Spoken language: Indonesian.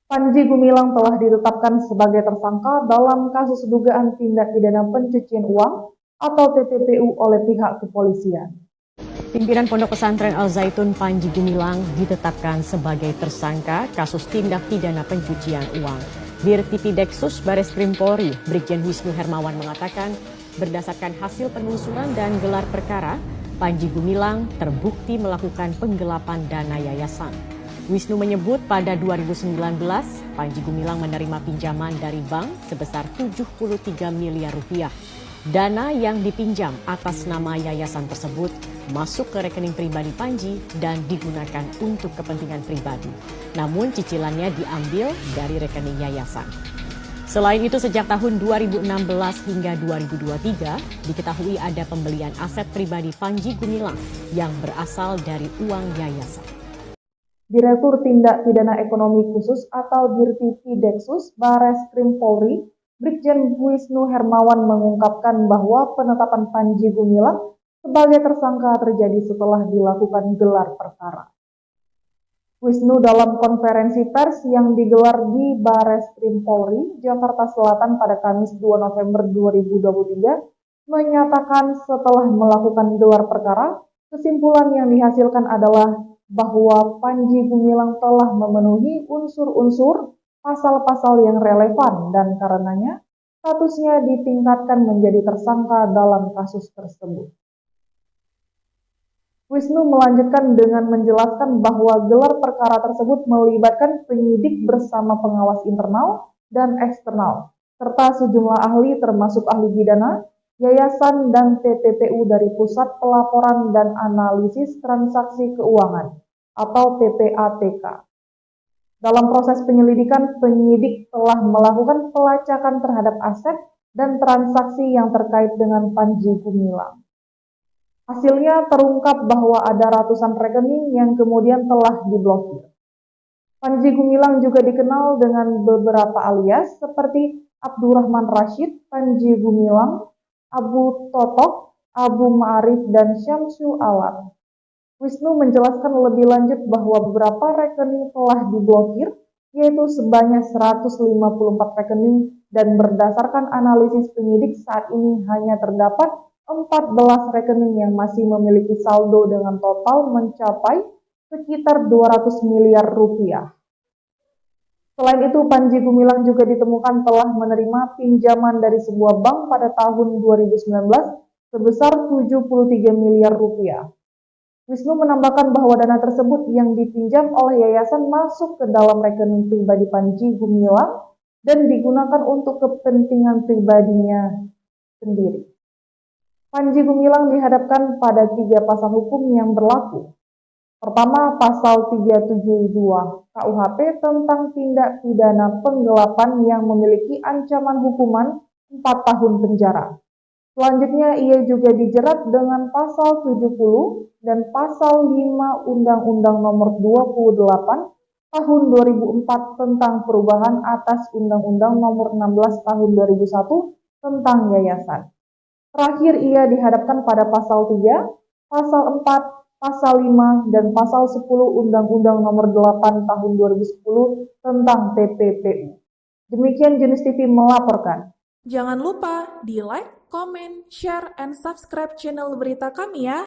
Panji Gumilang telah ditetapkan sebagai tersangka dalam kasus dugaan tindak pidana pencucian uang atau TPPU oleh pihak kepolisian. Pimpinan Pondok Pesantren Al Zaitun Panji Gumilang ditetapkan sebagai tersangka kasus tindak pidana pencucian uang. Dirtipideksus Bareskrim Polri, Brigjen Wisnu Hermawan mengatakan, berdasarkan hasil penelusuran dan gelar perkara, Panji Gumilang terbukti melakukan penggelapan dana yayasan. Wisnu menyebut pada 2019, Panji Gumilang menerima pinjaman dari bank sebesar 73 miliar rupiah. Dana yang dipinjam atas nama yayasan tersebut masuk ke rekening pribadi Panji dan digunakan untuk kepentingan pribadi. Namun cicilannya diambil dari rekening yayasan. Selain itu sejak tahun 2016 hingga 2023 diketahui ada pembelian aset pribadi Panji Gumilang yang berasal dari uang yayasan. Direktur Tindak Pidana Ekonomi Khusus atau Dirtipideksus Bareskrim Polri, Brigjen Wisnu Hermawan mengungkapkan bahwa penetapan Panji Gumilang sebagai tersangka terjadi setelah dilakukan gelar perkara. Wisnu dalam konferensi pers yang digelar di Bareskrim Polri, Jakarta Selatan pada Kamis 2 November 2023 menyatakan setelah melakukan gelar perkara, kesimpulan yang dihasilkan adalah bahwa Panji Gumilang telah memenuhi unsur-unsur pasal-pasal yang relevan dan karenanya statusnya ditingkatkan menjadi tersangka dalam kasus tersebut. Wisnu melanjutkan dengan menjelaskan bahwa gelar perkara tersebut melibatkan penyidik bersama pengawas internal dan eksternal, serta sejumlah ahli termasuk ahli pidana, yayasan dan TPPU dari Pusat Pelaporan dan Analisis Transaksi Keuangan atau PPATK. Dalam proses penyelidikan, penyidik telah melakukan pelacakan terhadap aset dan transaksi yang terkait dengan Panji Gumilang. Hasilnya terungkap bahwa ada ratusan rekening yang kemudian telah diblokir. Panji Gumilang juga dikenal dengan beberapa alias seperti Abdurrahman Rashid, Panji Gumilang, Abu Totok, Abu Ma'arif, dan Syamsu Alam. Wisnu menjelaskan lebih lanjut bahwa beberapa rekening telah diblokir, yaitu sebanyak 154 rekening, dan berdasarkan analisis penyidik saat ini hanya terdapat 14 rekening yang masih memiliki saldo dengan total mencapai sekitar 200 miliar rupiah. Selain itu, Panji Gumilang juga ditemukan telah menerima pinjaman dari sebuah bank pada tahun 2019 sebesar 73 miliar rupiah. Wisnu menambahkan bahwa dana tersebut yang dipinjam oleh yayasan masuk ke dalam rekening pribadi Panji Gumilang dan digunakan untuk kepentingan pribadinya sendiri. Panji Gumilang dihadapkan pada 3 pasal hukum yang berlaku. Pertama, pasal 372 KUHP tentang tindak pidana penggelapan yang memiliki ancaman hukuman 4 tahun penjara. Selanjutnya, ia juga dijerat dengan pasal 70 dan pasal 5 Undang-Undang Nomor 28 Tahun 2004 tentang perubahan atas Undang-Undang Nomor 16 Tahun 2001 tentang yayasan. Terakhir, ia dihadapkan pada pasal 3, pasal 4, pasal 5, dan pasal 10 Undang-Undang Nomor 8 Tahun 2010 tentang TPPU. Demikian Jenis TV melaporkan. Jangan lupa di like, comment, share, and subscribe channel berita kami ya.